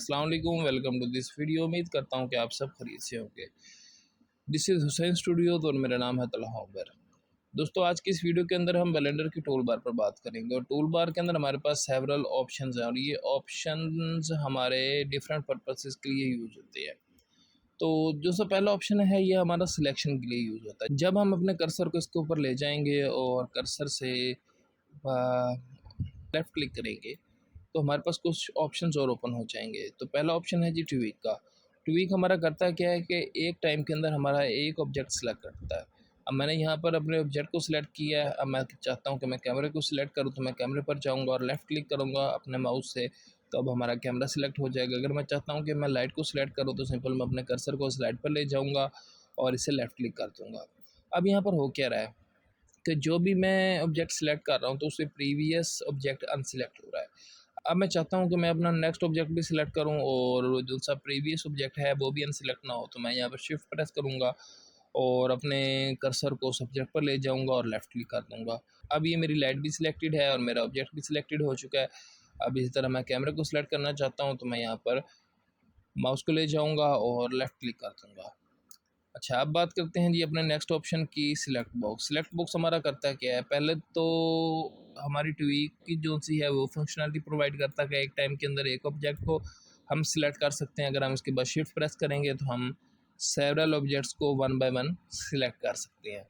अस्सलाम वालेकुम, welcome to this video. उम्मीद करता हूँ कि आप सब खरीद से होंगे। दिस इज़ हुसैन स्टूडियोज़ और मेरा नाम है तलहा उमर। दोस्तों, आज की इस वीडियो के अंदर हम ब्लेंडर की टूल बार पर बात करेंगे और टूल बार के अंदर हमारे पास सेवरल ऑप्शंस हैं और ये ऑप्शंस हमारे डिफरेंट पर्पसेस के लिए यूज़ होते हैं। तो जो सब पहला ऑप्शन है ये हमारा सिलेक्शन के लिए यूज़ होता है। जब हम अपने कर्सर को इसके ऊपर ले जाएंगे और कर्सर से लेफ़्ट क्लिक करेंगे तो हमारे पास कुछ ऑप्शंस और ओपन हो जाएंगे। तो पहला ऑप्शन है जी ट्वीक का। ट्वीक हमारा करता क्या है कि एक टाइम के अंदर हमारा एक ऑब्जेक्ट सेलेक्ट करता है। अब मैंने यहाँ पर अपने ऑब्जेक्ट को सिलेक्ट किया है। अब मैं चाहता हूँ कि मैं कैमरे को सिलेक्ट करूँ तो मैं कैमरे पर जाऊँगा और लेफ़्ट क्लिक करूँगा अपने माउस से, तो अब हमारा कैमरा सिलेक्ट हो जाएगा। अगर मैं चाहता हूँ कि मैं लाइट को सिलेक्ट करूँ तो सिंपल मैं अपने कर्सर को स्लाइड पर ले जाऊँगा और इसे लेफ़्ट क्लिक कर दूँगा। अब यहाँ पर हो क्या रहा है कि जो भी मैं ऑब्जेक्ट सिलेक्ट कर रहा हूँ तो उससे प्रीवियस ऑब्जेक्ट अनसिलेक्ट हो रहा है। अब मैं चाहता हूँ कि मैं अपना नेक्स्ट ऑब्जेक्ट भी सिलेक्ट करूँ और जो सा प्रीवियस ऑब्जेक्ट है वो भी अनसिलेक्ट ना हो, तो मैं यहाँ पर शिफ्ट प्रेस करूँगा और अपने कर्सर को सब्जेक्ट पर ले जाऊँगा और लेफ़्ट क्लिक कर दूँगा। अब ये मेरी लाइट भी सिलेक्टेड है और मेरा ऑब्जेक्ट भी सिलेक्टेड हो चुका है। अब इसी तरह मैं कैमरे को सिलेक्ट करना चाहता हूँ तो मैं यहाँ पर माउस को ले जाऊँगा और लेफ़्ट क्लिक कर दूँगा। अच्छा, अब बात करते हैं जी अपने नेक्स्ट ऑप्शन की, सिलेक्ट बॉक्स। सिलेक्ट बॉक्स हमारा करता क्या है, पहले तो हमारी ट्वीक की जो सी है वो फंक्शनलिटी प्रोवाइड करता है कि एक टाइम के अंदर एक ऑब्जेक्ट को हम सिलेक्ट कर सकते हैं। अगर हम इसके बाद शिफ्ट प्रेस करेंगे तो हम सेवरल ऑब्जेक्ट्स को वन बाय वन सिलेक्ट कर सकते हैं।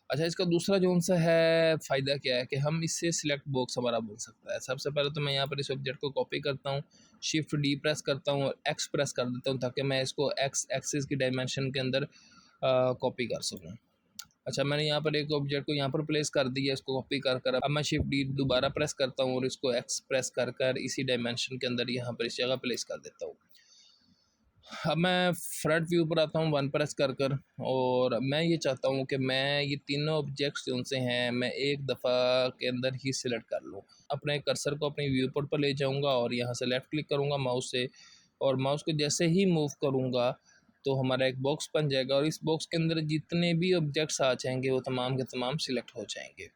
अच्छा, इसका दूसरा जो सा है फ़ायदा क्या है कि हम इससे सिलेक्ट बॉक्स हमारा बन सकता है। सबसे पहले तो मैं यहाँ पर इस ऑब्जेक्ट को कॉपी करता हूँ, शिफ्ट डी प्रेस करता हूँ और एक्स प्रेस कर देता हूँ ताकि मैं इसको एक्स एक्सिस की डायमेंशन के अंदर कॉपी कर सकूँ। अच्छा, मैंने यहाँ पर एक ऑब्जेक्ट को यहाँ पर प्लेस कर दिया, इसको कॉपी कर कर अब मैं शिफ्ट डी दोबारा प्रेस करता हूँ और इसको एक्स प्रेस कर कर इसी डायमेंशन के अंदर यहाँ पर इस जगह प्लेस कर देता हूँ। अब मैं फ्रंट व्यू पर आता हूँ वन प्रेस कर कर और मैं ये चाहता हूँ कि मैं ये तीनों ऑब्जेक्ट्स जो उनसे हैं मैं एक दफ़ा के अंदर ही सिलेक्ट कर लूँ। अपने कर्सर को अपनी व्यू पोर्ट पर ले जाऊँगा और यहाँ से लेफ़्ट क्लिक करूँगा माउस से और माउस को जैसे ही मूव करूँगा तो हमारा एक बॉक्स बन जाएगा और इस बॉक्स के अंदर जितने भी ऑब्जेक्ट्स आ जाएंगे वो तमाम के तमाम सिलेक्ट हो जाएंगे।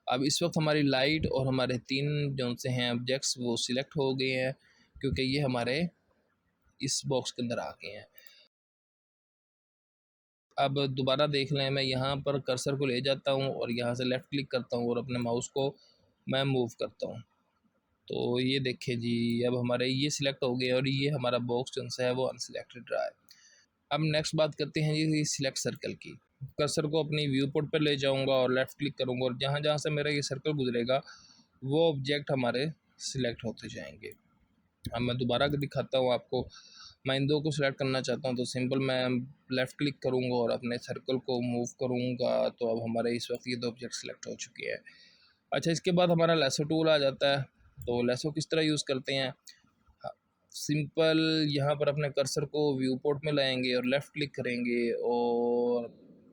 अब इस वक्त हमारी लाइट और हमारे तीन जो से हैं ऑब्जेक्ट्स वो सिलेक्ट हो गए हैं क्योंकि ये हमारे इस बॉक्स के अंदर आ गए हैं। अब दोबारा देख लें, मैं यहाँ पर कर्सर को ले जाता हूँ और यहाँ से लेफ़्ट क्लिक करता हूँ और अपने माउस को मैं मूव करता हूँ, तो ये देखें जी अब हमारे ये सिलेक्ट हो गए और ये हमारा बॉक्स जो है वो अनसिलेक्टेड रहा है। अब नेक्स्ट बात करते हैं जी सिलेक्ट सर्कल की। कर्सर को अपनी व्यू पोर्ट पर ले जाऊँगा और लेफ़्ट क्लिक करूँगा और जहाँ जहाँ से मेरा ये सर्कल गुजरेगा वो ऑब्जेक्ट हमारे सिलेक्ट होते जाएंगे। अब मैं दोबारा दिखाता हूँ आपको। मैं इन दो को सिलेक्ट करना चाहता हूँ तो सिंपल मैं लेफ़्ट क्लिक करूँगा और अपने सर्कल को मूव करूँगा, तो अब हमारे इस वक्त ये दो ऑब्जेक्ट सिलेक्ट हो चुके हैं। अच्छा, इसके बाद हमारा लेसो टूल आ जाता है। तो लेसो किस तरह यूज़ करते हैं, सिंपल यहाँ पर अपने कर्सर को व्यू पोर्ट में लाएंगे और लेफ़्ट क्लिक करेंगे और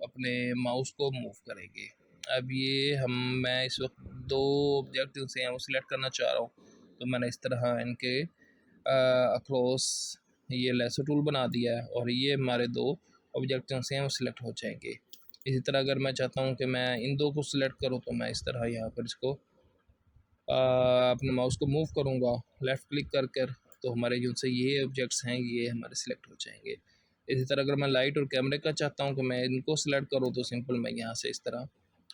अपने माउस को मूव करेंगे। अब ये मैं इस वक्त दो ऑब्जेक्ट से हैं वो सिलेक्ट करना चाह रहा हूँ, तो मैंने इस तरह इनके अक्रॉस ये लेसो टूल बना दिया है और ये हमारे दो ऑब्जेक्ट से हैं वो सिलेक्ट हो जाएंगे। इसी तरह अगर मैं चाहता हूँ कि मैं इन दो को सिलेक्ट करूँ तो मैं इस तरह यहाँ पर इसको अपने माउस को मूव करूँगा लेफ़्ट क्लिक कर कर, तो हमारे जो से ये ऑब्जेक्ट्स हैं ये हमारे सिलेक्ट हो जाएंगे। इसी तरह अगर मैं लाइट और कैमरे का चाहता हूँ कि मैं इनको सिलेक्ट करूँ तो सिंपल मैं यहाँ से इस तरह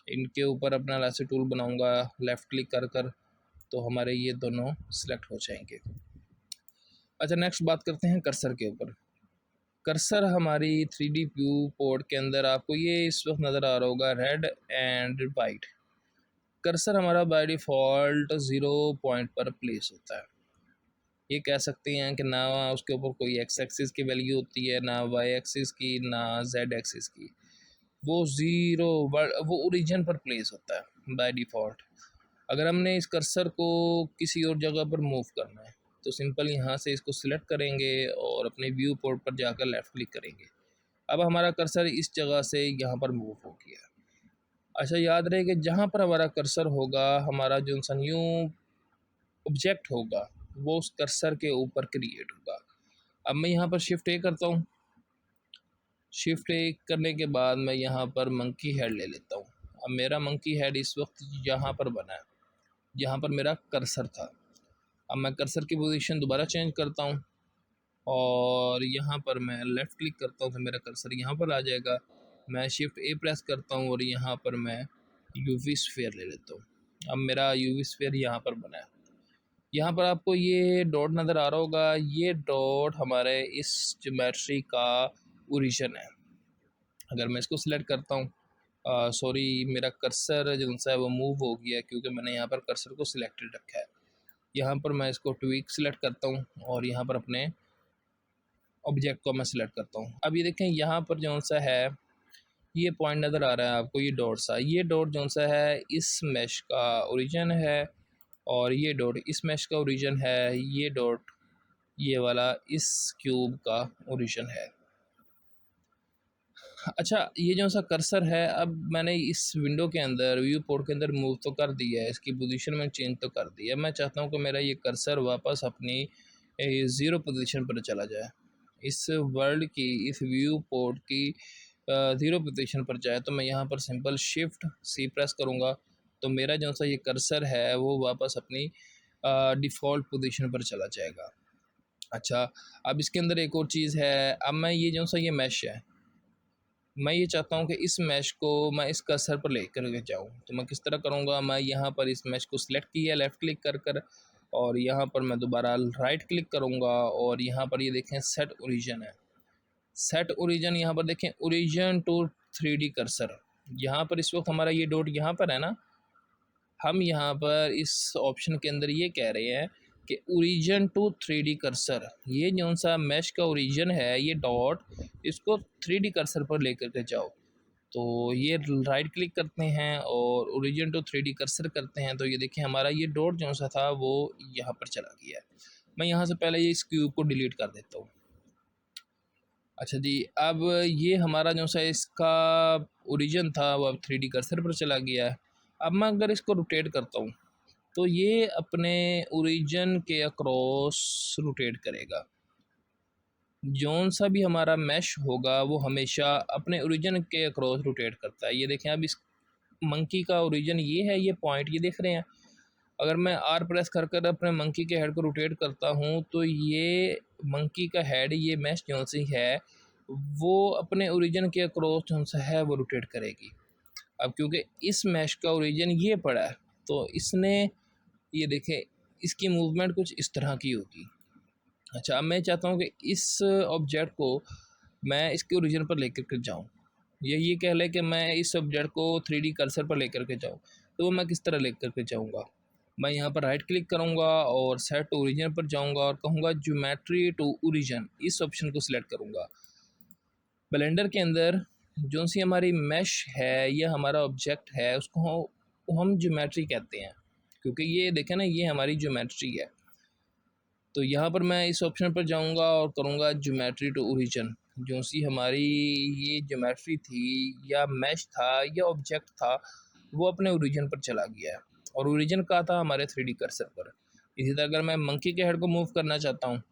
इनके ऊपर अपना लेसो टूल बनाऊँगा लेफ़्ट क्लिक कर कर, तो हमारे ये दोनों सिलेक्ट हो जाएंगे। अच्छा, नेक्स्ट बात करते हैं कर्सर के ऊपर। कर्सर हमारी 3D व्यू पोर्ट के अंदर आपको ये इस वक्त नज़र आ रहा होगा रेड एंड वाइट। कर्सर हमारा बाय डिफ़ॉल्ट 0 पॉइंट पर प्लेस होता है। ये कह सकते हैं कि ना उसके ऊपर कोई एक्स एक्सिस की वैल्यू होती है, ना वाई एक्सिस की, ना जेड एक्सिस की। वो ज़ीरो वो ओरिजिन पर प्लेस होता है बाय डिफ़ॉल्ट। अगर हमने इस कर्सर को किसी और जगह पर मूव करना है तो सिंपल यहाँ से इसको सिलेक्ट करेंगे और अपने व्यू पोर्ट पर जाकर लेफ़्ट क्लिक करेंगे। अब हमारा कर्सर इस जगह से यहाँ पर मूव हो गया। अच्छा, याद रहे कि जहाँ पर हमारा कर्सर होगा हमारा जो सा न्यू ऑब्जेक्ट होगा वो उस कर्सर के ऊपर क्रिएट होगा। अब मैं यहाँ पर शिफ्ट ए करता हूँ। शिफ्ट ए करने के बाद मैं यहाँ पर मंकी हेड ले लेता हूँ। अब मेरा मंकी हेड इस वक्त यहाँ पर बना है, यहाँ पर मेरा कर्सर था। अब मैं कर्सर की पोजीशन दोबारा चेंज करता हूँ और यहाँ पर मैं लेफ़्ट क्लिक करता हूँ तो मेरा कर्सर यहाँ पर आ जाएगा। मैं शिफ्ट ए प्रेस करता हूँ और यहाँ पर मैं यूवी स्फीयर ले लेता हूँ। अब मेरा यूवी स्फीयर यहाँ पर बना है। यहाँ पर आपको ये डॉट नज़र आ रहा होगा, ये डॉट हमारे इस ज्योमेट्री का ओरिजिन है। अगर मैं इसको सिलेक्ट करता हूँ, सॉरी मेरा कर्सर जो सा है वो मूव हो गया क्योंकि मैंने यहाँ पर कर्सर को सिलेक्टेड रखा है। यहाँ पर मैं इसको ट्वीक सिलेक्ट करता हूँ और यहाँ पर अपने ऑब्जेक्ट को मैं सिलेक्ट करता हूँ। अब ये देखें यहाँ पर जो सा है ये पॉइंट नज़र आ रहा है आपको, ये डॉट सा, ये डॉट जो सा है इस मैश का ओरिजिन है और ये डॉट इस मैश का ओरिजिन है, ये डॉट ये वाला इस क्यूब का ओरिजिन है। अच्छा, ये जो सा कर्सर है अब मैंने इस विंडो के अंदर व्यू पोर्ट के अंदर मूव तो कर दिया है, इसकी पोजीशन में चेंज तो कर दिया। मैं चाहता हूँ कि मेरा ये कर्सर वापस अपनी ज़ीरो पोजीशन पर चला जाए, इस वर्ल्ड की इस व्यू पोर्ट की ज़ीरो पोजीशन पर जाए। तो मैं यहाँ पर सिंपल शिफ्ट सी प्रेस करूँगा तो मेरा जो सा ये कर्सर है वो वापस अपनी डिफ़ॉल्ट पोजीशन पर चला जाएगा। अच्छा, अब इसके अंदर एक और चीज़ है। अब मैं ये जो सा ये मैश है, मैं ये चाहता हूँ कि इस मैश को मैं इस कर्सर पर लेकर के जाऊँ। तो मैं किस तरह करूँगा, मैं यहाँ पर इस मैश को सिलेक्ट किया लेफ़्ट क्लिक कर कर और यहाँ पर मैं दोबारा राइट क्लिक करूँगा और यहाँ पर ये देखें सेट ओरिजिन है। सेट ओरिजिन यहाँ पर देखें, ओरिजिन टू 3D कर्सर। यहाँ पर इस वक्त हमारा ये डॉट यहाँ पर है ना, हम यहाँ पर इस ऑप्शन के अंदर ये कह रहे हैं कि ओरिजिन टू 3D कर्सर, ये जो सा मैश का ओरिजिन है ये डॉट, इसको 3D कर्सर पर लेकर के जाओ। तो ये राइट क्लिक करते हैं और ओरिजिन टू 3D कर्सर करते हैं तो ये देखिए हमारा ये डॉट जो सा था वो यहाँ पर चला गया है। मैं यहाँ से पहले ये इस क्यूब को डिलीट कर देता हूँ। अच्छा जी, अब ये हमारा जो सा इसका ओरिजिन था वो अब 3D कर्सर पर चला गया है। अब मैं अगर इसको रोटेट करता हूँ तो ये अपने ओरिजिन के अक्रॉस रोटेट करेगा। जौन सा भी हमारा मैश होगा वो हमेशा अपने ओरिजिन के अक्रॉस रोटेट करता है। ये देखें अब इस मंकी का ओरिजिन ये है, ये पॉइंट ये देख रहे हैं। अगर मैं आर प्रेस कर कर अपने मंकी के हेड को रोटेट करता हूँ तो ये मंकी का हेड, ये मैश जौन सी है वो अपने ओरिजिन के अक्रॉस जौन सा है वो रोटेट करेगी। अब क्योंकि इस मैश का ओरिजिन ये पड़ा है तो इसने, ये देखें इसकी मूवमेंट कुछ इस तरह की होगी। अच्छा, अब मैं चाहता हूँ कि इस ऑब्जेक्ट को मैं इसके ओरिजिन पर लेकर के जाऊँ, ये कह लें कि मैं इस ऑब्जेक्ट को 3D कर्सर पर लेकर के जाऊँ, तो वो मैं किस तरह लेकर के जाऊँगा। मैं यहाँ पर राइट क्लिक करूँगा और सेट ओरिजिन पर जाऊँगा और कहूँगा ज्योमेट्री टू ओरिजिन, इस ऑप्शन को सिलेक्ट करूँगा। ब्लेंडर के अंदर जो सी हमारी मैश है, ये हमारा ऑब्जेक्ट है, उसको हम ज्योमेट्री कहते हैं क्योंकि ये देखें ना ये हमारी ज्योमेट्री है। तो यहाँ पर मैं इस ऑप्शन पर जाऊँगा और करूँगा ज्योमेट्री टू ओरिजिन। जो सी हमारी ये ज्योमेट्री थी या मैश था या ऑब्जेक्ट था वो अपने ओरिजिन पर चला गया है और ओरिजिन का था हमारे 3D कर्सर पर। इसी तरह अगर मैं मंकी के हेड को मूव करना चाहता हूँ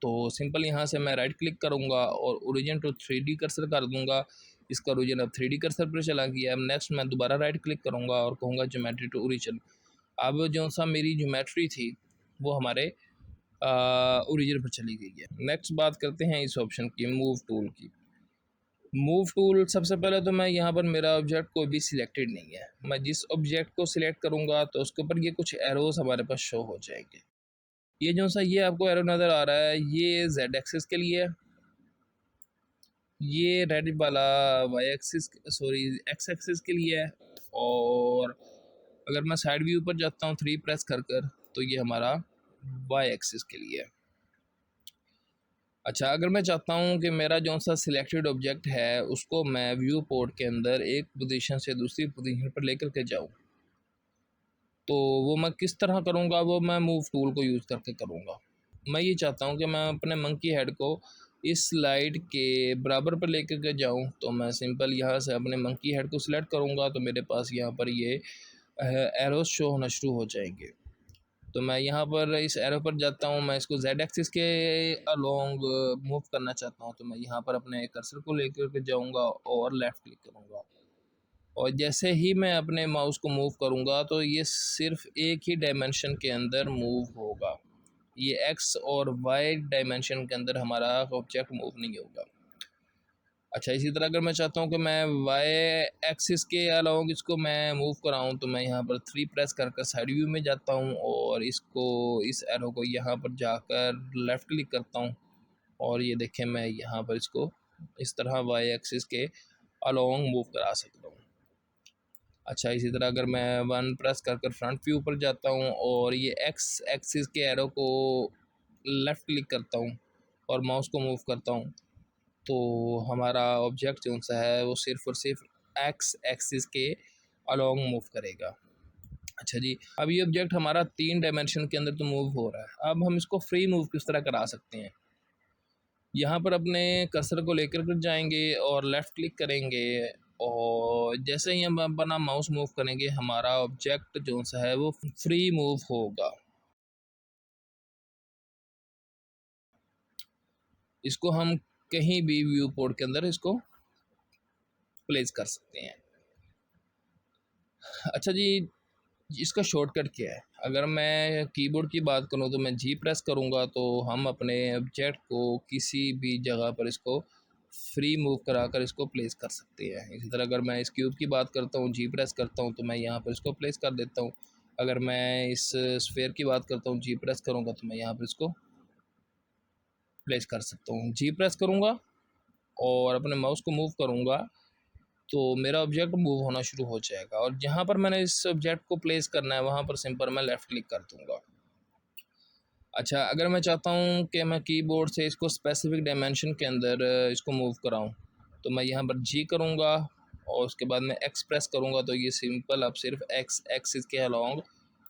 तो सिंपल यहाँ से मैं राइट क्लिक करूँगा और ओरिजिन टू 3D कर्सर कर दूँगा। इसका ओरिजिन अब 3D कर्सर पर चला गया। अब नेक्स्ट मैं दोबारा राइट क्लिक करूँगा और कहूँगा ज्योमेट्री टू ओरिजिन। अब जो सा मेरी ज्योमेट्री थी वो हमारे ओरिजिन पर चली गई है। नेक्स्ट बात करते हैं इस ऑप्शन की, मूव टूल की। मूव टूल, सबसे पहले तो मैं यहाँ पर मेरा ऑब्जेक्ट कोई भी सिलेक्टेड नहीं है। मैं जिस ऑब्जेक्ट को सिलेक्ट करूँगा तो उसके ऊपर ये कुछ एरोस हमारे पास शो हो जाएंगे। ये जो सा ये आपको एरो नज़र आ रहा है ये Z एक्सिस के लिए है, ये रेड वाला Y axis sorry X axis के लिए है और अगर मैं साइड व्यू पर जाता हूँ 3 प्रेस कर कर तो ये हमारा Y एक्सिस के लिए है। अच्छा, अगर मैं चाहता हूँ कि मेरा जो सा सिलेक्टेड ऑब्जेक्ट है उसको मैं व्यू पोर्ट के अंदर एक पोजीशन से दूसरी पोजीशन पर लेकर के जाऊँ तो वो मैं किस तरह करूँगा, वो मैं मूव टूल को यूज़ करके करूँगा। मैं ये चाहता हूँ कि मैं अपने मंकी हेड को इस स्लाइड के बराबर पर लेकर के जाऊँ तो मैं सिंपल यहाँ से अपने मंकी हेड को सिलेक्ट करूँगा तो मेरे पास यहाँ पर ये एरोस शो होना शुरू हो जाएंगे। तो मैं यहाँ पर इस एरो पर जाता हूँ, मैं इसको Z एक्सिस के अलोंग मूव करना चाहता हूँ तो मैं यहाँ पर अपने कर्सर को लेकर के जाऊँगा और लेफ़्ट क्लिक करूँगा और जैसे ही मैं अपने माउस को मूव करूँगा तो ये सिर्फ एक ही डायमेंशन के अंदर मूव होगा, ये एक्स और वाई डायमेंशन के अंदर हमारा ऑब्जेक्ट मूव नहीं होगा। अच्छा, इसी तरह अगर मैं चाहता हूँ कि मैं वाई एक्सिस के अलाउंग इसको मैं मूव कराऊँ तो मैं यहाँ पर 3 प्रेस कर कर साइड व्यू में जाता हूँ और इसको, इस एरो को यहाँ पर जाकर लेफ़्ट क्लिक करता हूँ और ये देखें मैं यहाँ पर इसको इस तरह वाई एक्सिस के अलोंग मूव करा सकता हूँ। अच्छा, इसी तरह अगर मैं 1 प्रेस कर कर फ्रंट व्यू पर जाता हूँ और ये एक्स एक्सिस के एरो को लेफ़्ट क्लिक करता हूँ और माउस को मूव करता हूँ तो हमारा ऑब्जेक्ट जो सा है वो सिर्फ़ और सिर्फ एक्स एक्सिस के अलोंग मूव करेगा। अच्छा जी, अब ये ऑब्जेक्ट हमारा 3 डायमेंशन के अंदर तो मूव हो रहा है। अब हम इसको फ्री मूव किस तरह करा सकते हैं? यहाँ पर अपने कर्सर को लेकर के जाएंगे और लेफ़्ट क्लिक करेंगे और जैसे ही हम अपना माउस मूव करेंगे हमारा ऑब्जेक्ट जो सा है वो फ्री मूव होगा। इसको हम कहीं भी व्यू पोर्ट के अंदर इसको प्लेस कर सकते हैं। अच्छा जी, इसका शॉर्टकट क्या है? अगर मैं कीबोर्ड की बात करूं तो मैं जी प्रेस करूंगा तो हम अपने ऑब्जेक्ट को किसी भी जगह पर इसको फ्री मूव कराकर इसको प्लेस कर सकते हैं। इसी तरह अगर मैं इस क्यूब की बात करता हूं, जी प्रेस करता हूं तो मैं यहाँ पर इसको प्लेस कर देता हूं। अगर मैं इस स्फेयर की बात करता हूं, जी प्रेस करूँगा तो मैं यहाँ पर इसको प्लेस कर सकता हूँ। जी प्रेस करूँगा और अपने माउस को मूव करूँगा तो मेरा ऑब्जेक्ट मूव होना शुरू हो जाएगा और जहाँ पर मैंने इस ऑब्जेक्ट को प्लेस करना है वहाँ पर सिंपल मैं लेफ़्ट क्लिक कर दूँगा। अच्छा, अगर मैं चाहता हूँ कि मैं कीबोर्ड से इसको स्पेसिफिक डायमेंशन के अंदर इसको मूव कराऊँ तो मैं यहाँ पर जी करूँगा और उसके बाद मैं एक्स प्रेस करूँगा तो ये सिंपल अब सिर्फ एक्स एक्सिस के अलोंग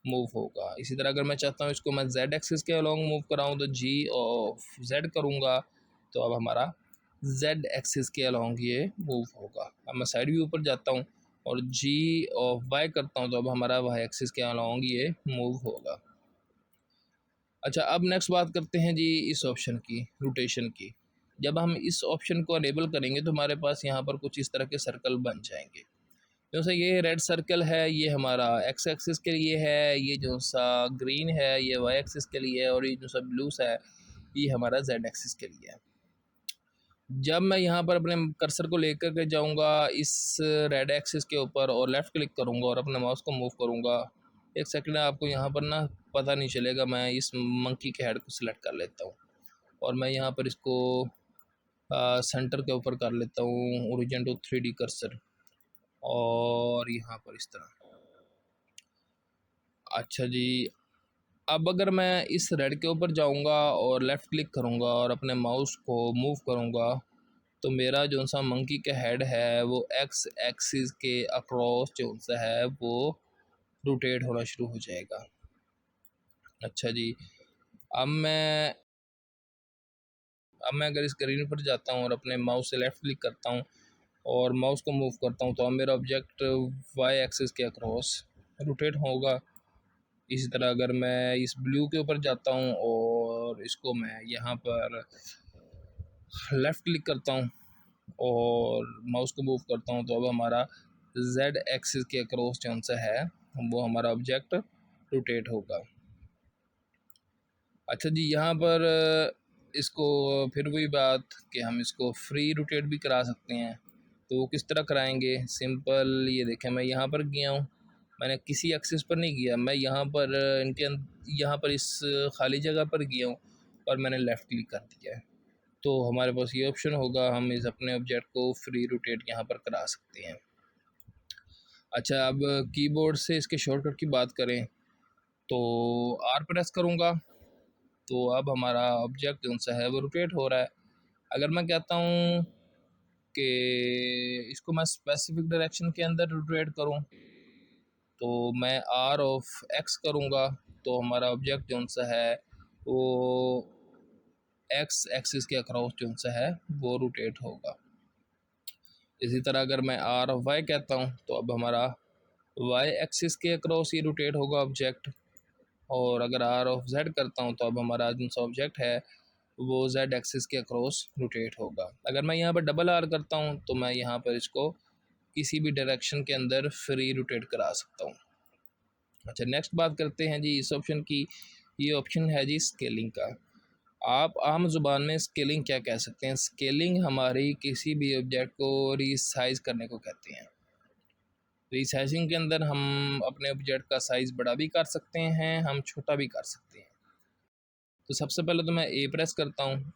मूव होगा। इसी तरह अगर मैं चाहता हूँ इसको मैं जेड एक्सिस के अलोंग मूव कराऊँ तो जी और जेड करूँगा तो अब हमारा जेड एक्सिस के अलोंग ये मूव होगा। अब मैं साइड व्यू पर जाता हूँ और जी और वाई करता हूँ तो अब हमारा वाई एक्सिस के अलोंग ये मूव होगा। अच्छा, अब नेक्स्ट बात करते हैं जी इस ऑप्शन की, रोटेशन की। जब हम इस ऑप्शन को अनेबल करेंगे तो हमारे पास यहाँ पर कुछ इस तरह के सर्कल बन जाएंगे। जैसे ये रेड सर्कल है ये हमारा एक्स एक्सिस के लिए है, ये जो सा ग्रीन है ये वाई एक्सिस के लिए है और ये जो सा ब्लू सा है ये हमारा जेड एक्सिस के लिए है। जब मैं यहाँ पर अपने कर्सर को लेकर के जाऊँगा इस रेड एक्सिस के ऊपर और लेफ़्ट क्लिक करूँगा और अपने माउस को मूव करूँगा, एक सेकंड आपको यहाँ पर ना पता नहीं चलेगा। मैं इस मंकी के हेड को सिलेक्ट कर लेता हूँ और मैं यहाँ पर इसको सेंटर के ऊपर कर लेता हूँ, ओरिजिन टू 3D कर्सर और यहाँ पर इस तरह। अच्छा जी, अब अगर मैं इस रेड के ऊपर जाऊँगा और लेफ़्ट क्लिक करूँगा और अपने माउस को मूव करूँगा तो मेरा जो सा मंकी का हेड है वो एक्स एक्सिस के अक्रॉस जो सा है वो रोटेट होना शुरू हो जाएगा। अच्छा जी, अब मैं अगर इस स्क्रीन पर जाता हूँ और अपने माउस से लेफ़्ट क्लिक करता हूँ और माउस को मूव करता हूँ तो अब मेरा ऑब्जेक्ट वाई एक्सिस के अक्रॉस रोटेट होगा। इसी तरह अगर मैं इस ब्लू के ऊपर जाता हूँ और इसको मैं यहाँ पर लेफ़्ट क्लिक करता हूँ और माउस को मूव करता हूँ तो अब हमारा जेड एक्सिस के अक्रॉस जो सा है वो हमारा ऑब्जेक्ट रोटेट होगा। अच्छा जी, यहाँ पर इसको फिर वही बात कि हम इसको फ्री रोटेट भी करा सकते हैं तो वो किस तरह कराएंगे? सिंपल ये देखें मैं यहाँ पर गया हूँ, मैंने किसी एक्सिस पर नहीं किया, मैं यहाँ पर यहाँ पर इस खाली जगह पर गया हूँ और मैंने लेफ़्ट क्लिक कर दिया है तो हमारे पास ये ऑप्शन होगा, हम इस अपने ऑब्जेक्ट को फ्री रोटेट यहाँ पर करा सकते हैं। अच्छा, अब कीबोर्ड से इसके शॉर्टकट की बात करें तो आर प्रेस करूँगा तो अब हमारा ऑब्जेक्ट जो सा है वो रोटेट हो रहा है। अगर मैं कहता हूँ कि इसको मैं स्पेसिफिक डायरेक्शन के अंदर रोटेट करूँ तो मैं आर ऑफ एक्स करूँगा तो हमारा ऑब्जेक्ट जो सा है वो एक्स एक्सिस के अक्रॉस जो सा है वो रोटेट होगा। इसी तरह अगर मैं आर ऑफ वाई कहता हूँ तो अब हमारा वाई एक्सिस के अक्रॉस ही रोटेट होगा ऑब्जेक्ट और अगर आर ऑफ जेड करता हूँ तो अब हमारा जो सा ऑब्जेक्ट है वो जेड एक्सिस के अक्रॉस रोटेट होगा। अगर मैं यहाँ पर डबल आर करता हूँ तो मैं यहाँ पर इसको किसी भी डायरेक्शन के अंदर फ्री रोटेट करा सकता हूँ। अच्छा, नेक्स्ट बात करते हैं जी इस ऑप्शन की। ये ऑप्शन है जी स्केलिंग का। आप आम ज़ुबान में स्केलिंग क्या कह सकते हैं? स्केलिंग हमारी किसी भी ऑब्जेक्ट को रीसाइज़ करने को कहते हैं। रीसाइजिंग के अंदर हम अपने ऑब्जेक्ट का साइज़ बड़ा भी कर सकते हैं, हम छोटा भी कर सकते हैं। तो सबसे पहले तो मैं ए प्रेस करता हूँ।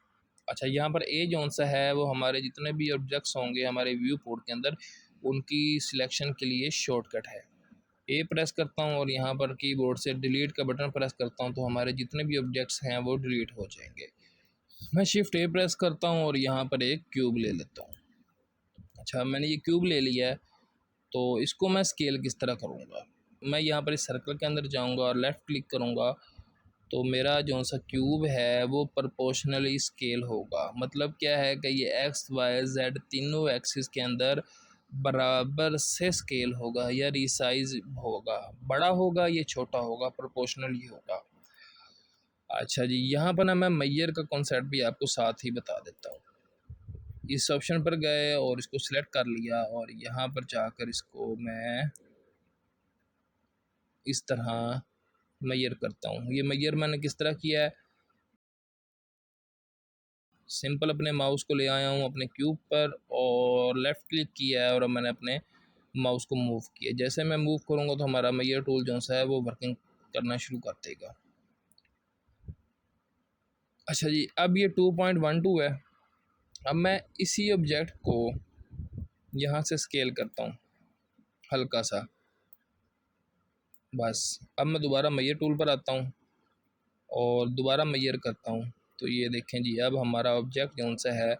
अच्छा, यहाँ पर ए जौन सा है वो हमारे जितने भी ऑब्जेक्ट्स होंगे हमारे व्यू पोर्ट के अंदर, उनकी सिलेक्शन के लिए शॉर्टकट है। ए प्रेस करता हूँ और यहाँ पर कीबोर्ड से डिलीट का बटन प्रेस करता हूँ तो हमारे जितने भी ऑब्जेक्ट्स हैं वो डिलीट हो जाएंगे। मैं शिफ्ट ए प्रेस करता हूँ और यहाँ पर एक क्यूब ले लेता हूँ। अच्छा, मैंने ये क्यूब ले लिया है, तो इसको मैं स्केल किस तरह करूँगा? मैं यहाँ पर इस सर्कल के अंदर जाऊँगा और लेफ़्ट क्लिक करूँगा, तो मेरा जो सा क्यूब है वो प्रोपोर्शनली स्केल होगा। मतलब क्या है कि ये एक्स वाई जेड तीनों एक्सिस के अंदर बराबर से स्केल होगा या रिसाइज होगा, बड़ा होगा या छोटा होगा, प्रोपोर्शनली होगा। अच्छा जी, यहाँ पर ना मैं मेजर का कॉन्सेप्ट भी आपको साथ ही बता देता हूँ। इस ऑप्शन पर गए और इसको सिलेक्ट कर लिया और यहाँ पर जाकर इसको मैं इस तरह मेजर करता हूँ। ये मेजर मैंने किस तरह किया है, सिंपल अपने माउस को ले आया हूँ अपने क्यूब पर और लेफ़्ट क्लिक किया है और अब मैंने अपने माउस को मूव किया। जैसे मैं मूव करूँगा तो हमारा मेजर टूल जो सा है वो वर्किंग करना शुरू कर देगा। अच्छा जी, अब ये 2.12 है। अब मैं इसी ऑब्जेक्ट को यहाँ से स्केल करता हूँ हल्का सा, बस। अब मैं दोबारा मेजर टूल पर आता हूँ और दोबारा मेजर करता हूँ, तो ये देखें जी अब हमारा ऑब्जेक्ट जौन सा है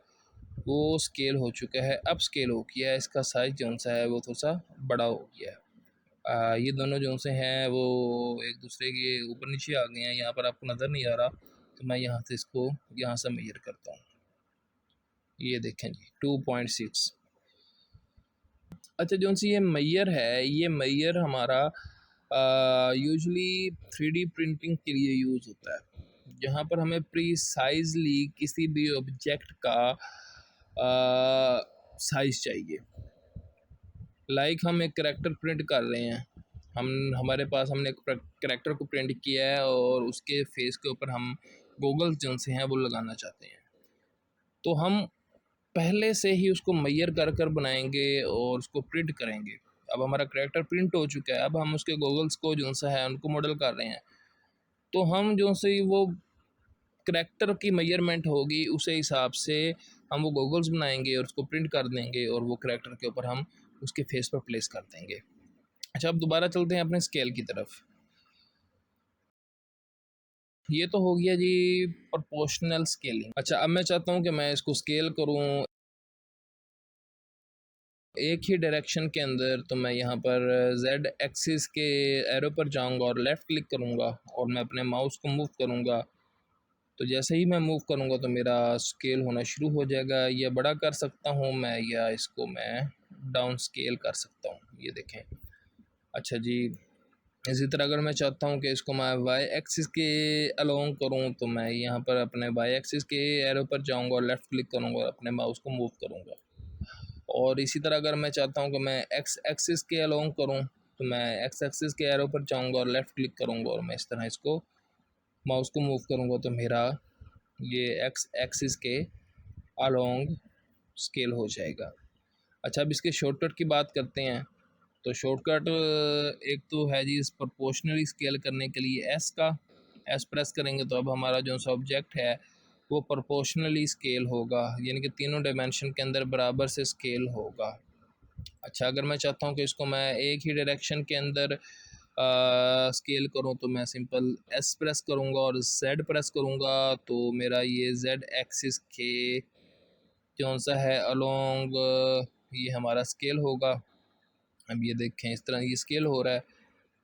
वो स्केल हो चुका है, अब स्केल हो गया है, इसका साइज़ जौन सा है वो थोड़ा सा बड़ा हो गया है। ये दोनों जौन से हैं वो एक दूसरे के ऊपर नीचे आ गए हैं, यहाँ पर आपको नज़र नहीं आ रहा, तो मैं यहाँ से इसको यहाँ से मेजर करता हूँ। ये देखें जी 2.6। अच्छा, जौन सी ये मेजर है, ये मेजर हमारा यूजली 3D प्रिंटिंग के लिए यूज़ होता है, जहाँ पर हमें प्रीसाइजली किसी भी ऑब्जेक्ट का साइज़ चाहिए। लाइक हम एक करैक्टर प्रिंट कर रहे हैं, हमने एक करैक्टर को प्रिंट किया है और उसके फेस के ऊपर हम गॉगल्स जो से हैं वो लगाना चाहते हैं, तो हम पहले से ही उसको मेजर कर बनाएंगे और उसको प्रिंट करेंगे। अब हमारा करैक्टर प्रिंट हो चुका है, अब हम उसके गॉगल्स को जो सा है उनको मॉडल कर रहे हैं, तो हम जो से वो करैक्टर की मेजरमेंट होगी उसे हिसाब से हम वो गॉगल्स बनाएंगे और उसको प्रिंट कर देंगे और वो करैक्टर के ऊपर हम उसके फेस पर प्लेस कर देंगे। अच्छा, अब दोबारा चलते हैं अपने स्केल की तरफ। ये तो हो गया जी प्रोपोर्शनल स्केलिंग। अच्छा, अब मैं चाहता हूँ कि मैं इसको स्केल करूँ एक ही डायरेक्शन के अंदर, तो मैं यहाँ पर Z एक्सिस के एरो पर जाऊँगा और लेफ़्ट क्लिक करूँगा और मैं अपने माउस को मूव करूँगा, तो जैसे ही मैं मूव करूँगा तो मेरा स्केल होना शुरू हो जाएगा। या बड़ा कर सकता हूँ मैं या इसको मैं डाउन स्केल कर सकता हूँ, ये देखें। अच्छा जी, इसी तरह अगर मैं चाहता हूँ कि इसको मैं वाई एक्सिस के अलोंग करूँ, तो मैं यहाँ पर अपने वाई एक्सिस के एरो पर जाऊँगा और लेफ़्ट क्लिक करूँगा और अपने माउस को मूव करूँगा। और इसी तरह अगर मैं चाहता हूँ कि मैं एक्स एक्सिस के अलोंग करूँ, तो मैं एक्स एक्सिस के एरो पर जाऊँगा और लेफ़्ट क्लिक करूँगा और मैं इस तरह इसको माउस को मूव करूँगा, तो मेरा ये एक्स एक्सिस के अलोंग स्केल हो जाएगा। अच्छा, अब इसके शॉर्टकट की बात करते हैं। तो शॉर्टकट एक तो है जी इस प्रोपोर्शनली स्केल करने के लिए एस प्रेस करेंगे तो अब हमारा जो सा ऑब्जेक्ट है वो प्रोपोर्शनली स्केल होगा, यानी कि तीनों डायमेंशन के अंदर बराबर से स्केल होगा। अच्छा, अगर मैं चाहता हूँ कि इसको मैं एक ही डायरेक्शन के अंदर स्केल करूँ, तो मैं सिंपल एस प्रेस करूँगा और जेड प्रेस करूँगा, तो मेरा ये जेड एक्सिस के कौन सा है अलोंग ये हमारा स्केल होगा। अब ये देखें इस तरह ये स्केल हो रहा है।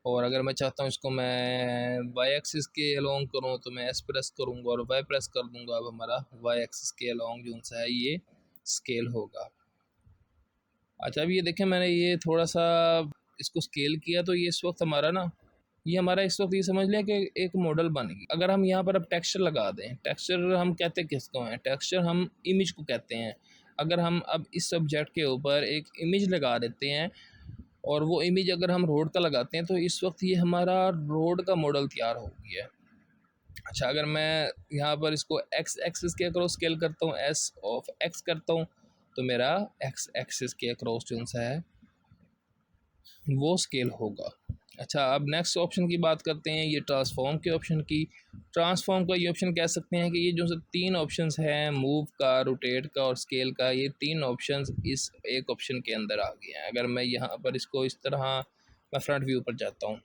और अगर मैं चाहता हूँ इसको मैं वाई एक्सिस के अलोंग करूँ, तो मैं एस प्रेस करूँगा और वाई प्रेस कर दूँगा, अब हमारा वाई एक्सिस के अलोंग जो सा है ये स्केल होगा। अच्छा, अब ये देखें मैंने ये थोड़ा सा इसको स्केल किया, तो ये इस वक्त हमारा ना ये हमारा इस वक्त ये समझ लें कि एक मॉडल बन गई। अगर हम यहाँ पर अब टेक्सचर लगा दें, टेक्सचर हम कहते किसको हैं, टेक्सचर हम इमेज को कहते हैं। अगर हम अब इस ऑब्जेक्ट के ऊपर एक इमेज लगा देते हैं और वो इमेज अगर हम रोड का लगाते हैं तो इस वक्त ये हमारा रोड का मॉडल तैयार हो गया है। अच्छा, अगर मैं यहाँ पर इसको एक्स एक्सिस के अक्रॉस स्केल करता हूँ, एस ऑफ एक्स करता हूँ, तो मेरा एक्स एक्सिस के अक्रॉस जो सा है वो स्केल होगा। अच्छा, अब नेक्स्ट ऑप्शन की बात करते हैं, ये ट्रांसफॉर्म के ऑप्शन की। ट्रांसफॉर्म का ये ऑप्शन कह सकते हैं कि ये जो तीन ऑप्शंस हैं, मूव का, रोटेट का और स्केल का, ये तीन ऑप्शंस इस एक ऑप्शन के अंदर आ गए हैं। अगर मैं यहाँ पर इसको इस तरह मैं फ्रंट व्यू पर जाता हूँ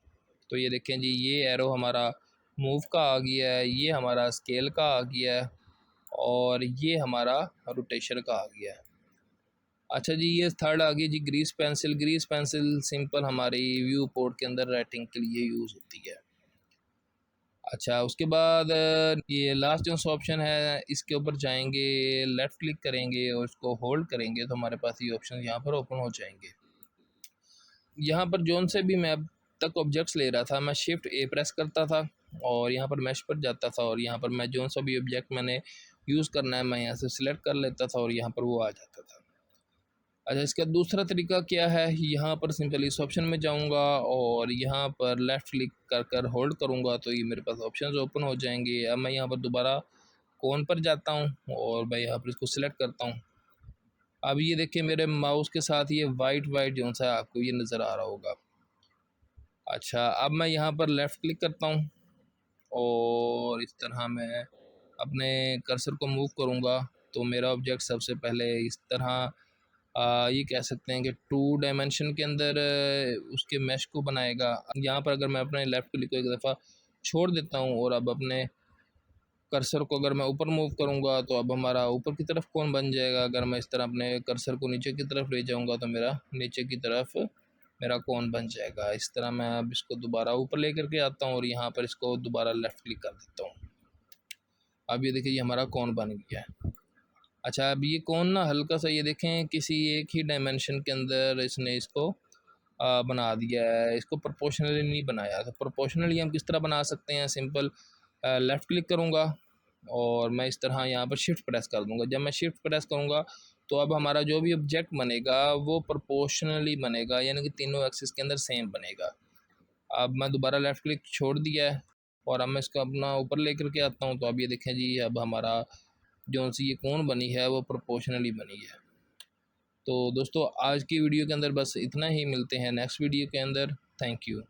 तो ये देखें जी, ये एरो हमारा मूव का आ गया है, ये हमारा स्केल का आ गया है और ये हमारा रोटेशन का आ गया है। अच्छा जी, ये थर्ड आ गई जी grease pencil. Grease pencil simple हमारी व्यू पोर्ट के अंदर राइटिंग के लिए यूज़ होती है। अच्छा, उसके बाद ये लास्ट जो ऑप्शन है इसके ऊपर जाएंगे, लेफ़्ट क्लिक करेंगे और इसको होल्ड करेंगे तो हमारे पास ये ऑप्शन यहाँ पर ओपन हो जाएंगे। यहाँ पर जोन से भी मैं अब तक ऑब्जेक्ट्स ले रहा था, मैं शिफ्ट ए प्रेस करता था और यहाँ पर मैश पर जाता था और यहाँ पर मैं जोन सा भी ऑब्जेक्ट मैंने यूज़ करना है मैं यहाँ से सिलेक्ट कर लेता था और यहाँ पर वो आ जाता था। अच्छा, इसका दूसरा तरीका क्या है, यहाँ पर सिंपली इस ऑप्शन में जाऊँगा और यहाँ पर लेफ़्ट क्लिक कर कर होल्ड करूँगा तो ये मेरे पास ऑप्शंस ओपन हो जाएंगे। अब मैं यहाँ पर दोबारा कॉन पर जाता हूँ और मैं यहाँ पर इसको सिलेक्ट करता हूँ। अब ये देखिए मेरे माउस के साथ ये वाइट वाइट जो सा आपको ये नज़र आ रहा होगा। अच्छा, अब मैं यहाँ पर लेफ़्ट क्लिक करता हूँ और इस तरह मैं अपने कर्सर को मूव करूँगा तो मेरा ऑब्जेक्ट सबसे पहले इस तरह ये कह सकते हैं कि 2 डायमेंशन के अंदर उसके मैश को बनाएगा। यहाँ पर अगर मैं अपने लेफ़्ट क्लिक को एक दफ़ा छोड़ देता हूँ और अब अपने कर्सर को अगर मैं ऊपर मूव करूँगा तो अब हमारा ऊपर की तरफ कौन बन जाएगा। अगर मैं इस तरह अपने कर्सर को नीचे की तरफ ले जाऊँगा तो मेरा नीचे की तरफ मेरा कौन बन जाएगा। इस तरह मैं अब इसको दोबारा ऊपर लेकर के आता हूँ और यहाँ पर इसको दोबारा लेफ़्ट क्लिक कर देता हूँ। अब ये देखिए ये हमारा कौन बन गया है। अच्छा, अब ये कौन ना हल्का सा ये देखें किसी एक ही डायमेंशन के अंदर इसने इसको बना दिया है, इसको प्रोपोर्शनली नहीं बनाया। तो प्रोपोर्शनली हम किस तरह बना सकते हैं, सिंपल लेफ़्ट क्लिक करूँगा और मैं इस तरह यहाँ पर शिफ्ट प्रेस कर दूँगा। जब मैं शिफ्ट प्रेस करूँगा तो अब हमारा जो भी ऑब्जेक्ट बनेगा वो प्रोपोर्शनली बनेगा, यानी कि तीनों एक्सिस के अंदर सेम बनेगा। अब मैं दोबारा लेफ़्ट क्लिक छोड़ दिया है और अब मैं इसको अपना ऊपर लेकर के आता हूँ तो अब ये देखें जी, अब हमारा जो सी ये कौन बनी है वो प्रोपोर्शनली बनी है। तो दोस्तों आज की वीडियो के अंदर बस इतना ही, मिलते हैं नेक्स्ट वीडियो के अंदर। Thank you.